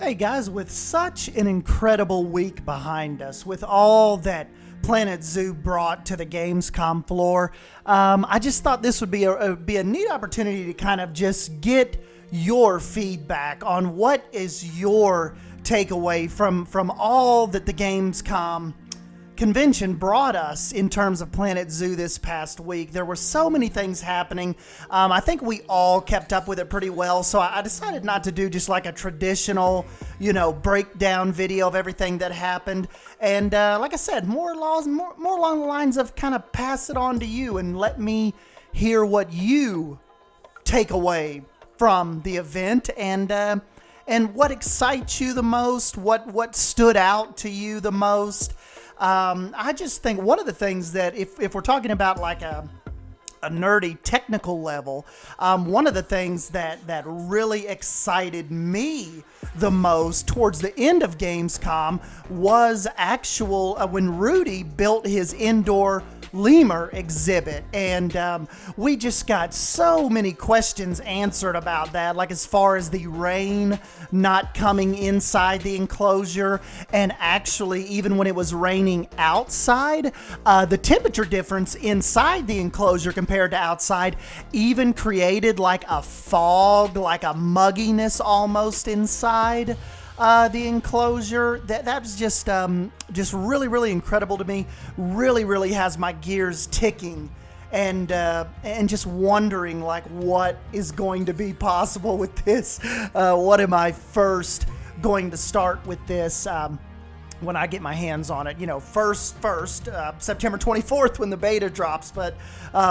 Hey guys, with such an incredible week behind us, with all that Planet Zoo brought to the Gamescom floor, I just thought this would be a neat opportunity to kind of just get your feedback on what is your takeaway from all that the Gamescom convention brought us in terms of Planet Zoo this past week. There were so many things happening. I think we all kept up with it pretty well, so I decided not to do just like a traditional, breakdown video of everything that happened. And like I said, more along the lines of kind of pass it on to you and let me hear what you take away from the event and what excites you the most, what stood out to you the most. I just think one of the things that if we're talking about like a nerdy technical level, one of the things that really excited me the most towards the end of Gamescom was when Rudy built his indoor lemur exhibit, and we just got so many questions answered about that, like as far as the rain not coming inside the enclosure, and actually even when it was raining outside, the temperature difference inside the enclosure compared to outside even created like a fog, like a mugginess almost inside the enclosure. That was just really incredible to me. Really has my gears ticking, and just wondering like what is going to be possible with this. What am I first going to start with this when I get my hands on it? First September 24th when the beta drops, but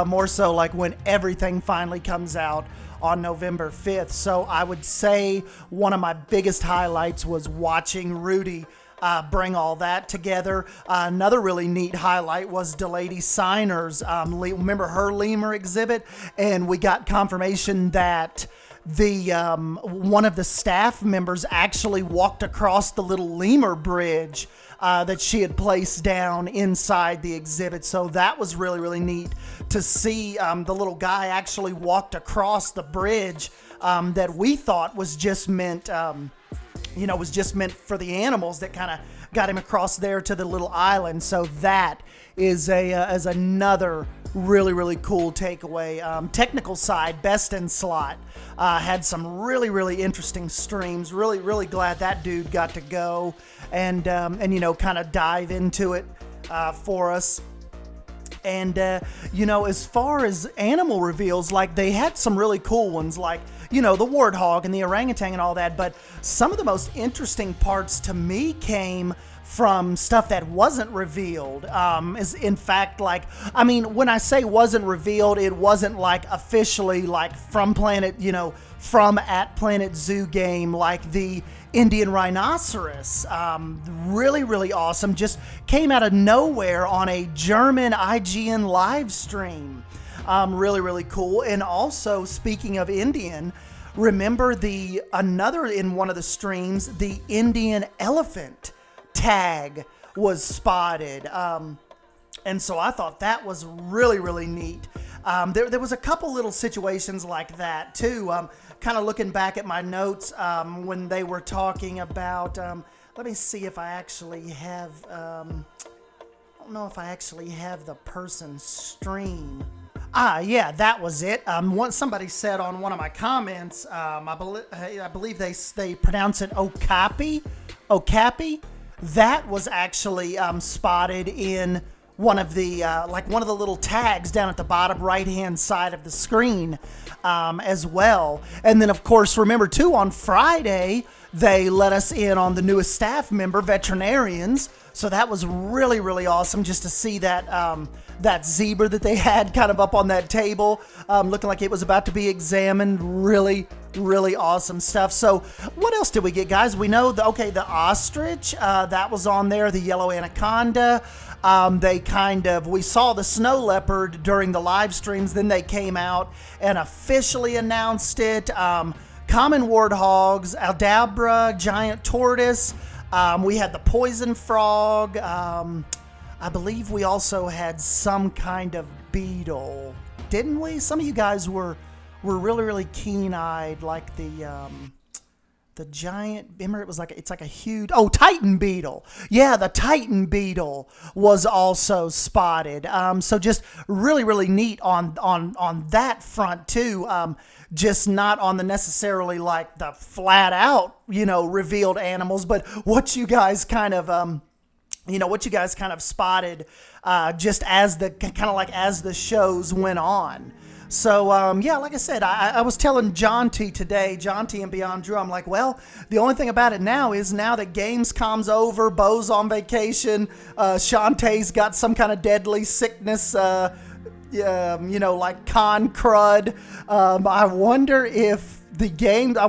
more so like when everything finally comes out on November 5th. So I would say one of my biggest highlights was watching Rudy bring all that together. Another really neat highlight was Delady Siner's, remember her lemur exhibit? And we got confirmation that the one of the staff members actually walked across the little lemur bridge that she had placed down inside the exhibit. So that was really neat to see. The little guy actually walked across the bridge that we thought was just meant for the animals, that kind of got him across there to the little island. So that is another really cool takeaway. Technical side, Best in Slot had some really interesting streams. Really glad that dude got to go and kind of dive into it for us. And as far as animal reveals, like they had some really cool ones, like the warthog and the orangutan and all that. But some of the most interesting parts to me came from stuff that wasn't revealed. Is in fact, when I say wasn't revealed, it wasn't like officially like from at Planet Zoo game, like the Indian rhinoceros. Really awesome. Just came out of nowhere on a German IGN live stream. Really cool. And also, speaking of Indian, remember another in one of the streams, the Indian elephant tag was spotted. And so I thought that was really neat. There was a couple little situations like that too. Kind of looking back at my notes when they were talking about, let me see if I actually have, I don't know if I actually have the person's stream. Yeah, that was it. Somebody said on one of my comments, I believe they pronounce it Okapi. That was actually spotted in one of the little tags down at the bottom right-hand side of the screen as well. And then, of course, remember, too, on Friday, they let us in on the newest staff member, veterinarians. So that was really awesome just to see that that zebra that they had kind of up on that table, looking like it was about to be examined. Really awesome stuff. So what else did we get, guys? We know the ostrich, that was on there, the yellow anaconda. We saw the snow leopard during the live streams. Then they came out and officially announced it. Common warthogs, aldabra, giant tortoise. We had the poison frog. I believe we also had some kind of beetle, didn't we? Some of you guys were really keen-eyed, like the the giant, remember it was like, it's like a huge, oh, Titan beetle. Yeah, the Titan beetle was also spotted. So just really, really neat on that front too. Just not on the necessarily like the flat out, revealed animals, but what you guys kind of, spotted, just as the shows went on. So, yeah, like I said, I was telling John T and Beyond Drew, I'm like, well, the only thing about it now is now that Gamescom's over, Bo's on vacation, Shantae's got some kind of deadly sickness, like con crud. I wonder if the Gamescom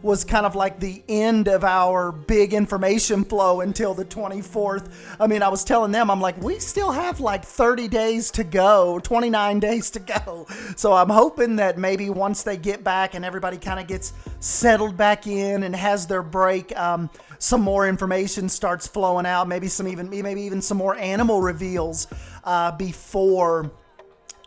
was kind of like the end of our big information flow until the 24th. I mean, I was telling them, I'm like, we still have like 30 days to go, 29 days to go. So I'm hoping that maybe once they get back and everybody kind of gets settled back in and has their break, some more information starts flowing out. Maybe even some more animal reveals before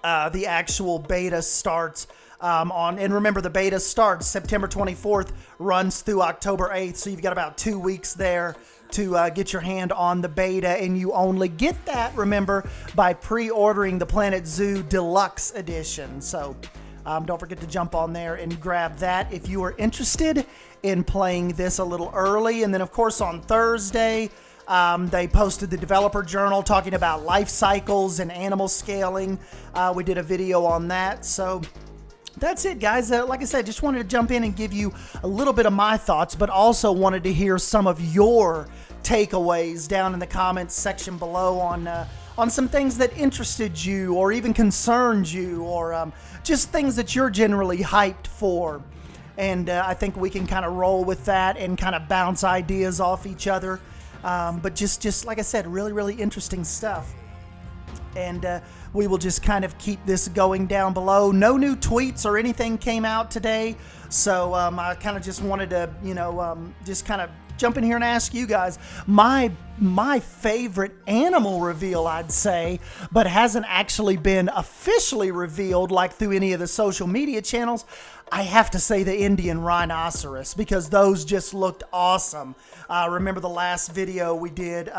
the actual beta starts. And remember, the beta starts September 24th, runs through October 8th, so you've got about 2 weeks there to get your hand on the beta, and you only get that, remember, by pre-ordering the Planet Zoo Deluxe Edition. So don't forget to jump on there and grab that if you are interested in playing this a little early. And then, of course, on Thursday, they posted the developer journal talking about life cycles and animal scaling. We did a video on that, so that's it, guys. Like I said, just wanted to jump in and give you a little bit of my thoughts, but also wanted to hear some of your takeaways down in the comments section below on some things that interested you or even concerned you, or just things that you're generally hyped for. And I think we can kind of roll with that and kind of bounce ideas off each other. But just like I said, really, really interesting stuff. And we will just kind of keep this going down below. No new tweets or anything came out today, so I kind of just wanted to, just kind of jump in here and ask you guys my favorite animal reveal, I'd say, but hasn't actually been officially revealed like through any of the social media channels. I have to say the Indian rhinoceros, because those just looked awesome. Remember the last video we did,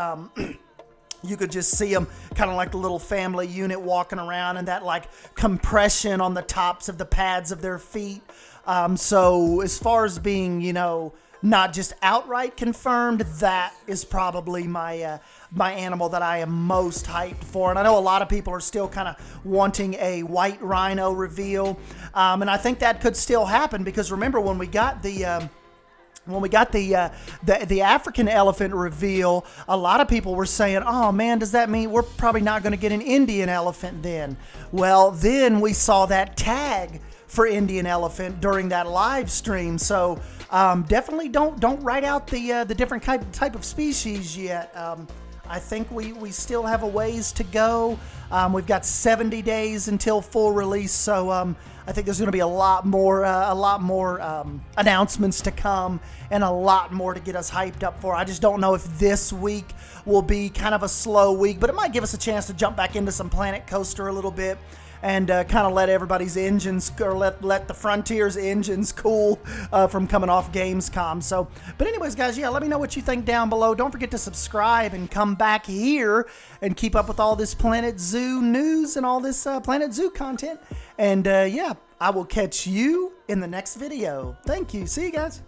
you could just see them kind of like the little family unit walking around, and that like compression on the tops of the pads of their feet. So as far as being, not just outright confirmed, that is probably my animal that I am most hyped for. And I know a lot of people are still kind of wanting a white rhino reveal. And I think that could still happen, because remember when we got the African elephant reveal, a lot of people were saying, oh man, does that mean we're probably not going to get an Indian elephant then? Well, then we saw that tag for Indian elephant during that live stream. So definitely don't write out the different type of species yet. I think we still have a ways to go. We've got 70 days until full release, so I think there's going to be a lot more announcements to come, and a lot more to get us hyped up for. I just don't know if this week will be kind of a slow week, but it might give us a chance to jump back into some Planet Coaster a little bit, and kind of let everybody's engines, or let the Frontier's engines cool from coming off Gamescom. So, but anyways, guys, yeah, let me know what you think down below. Don't forget to subscribe and come back here and keep up with all this Planet Zoo news and all this Planet Zoo content. And yeah, I will catch you in the next video. Thank you. See you guys.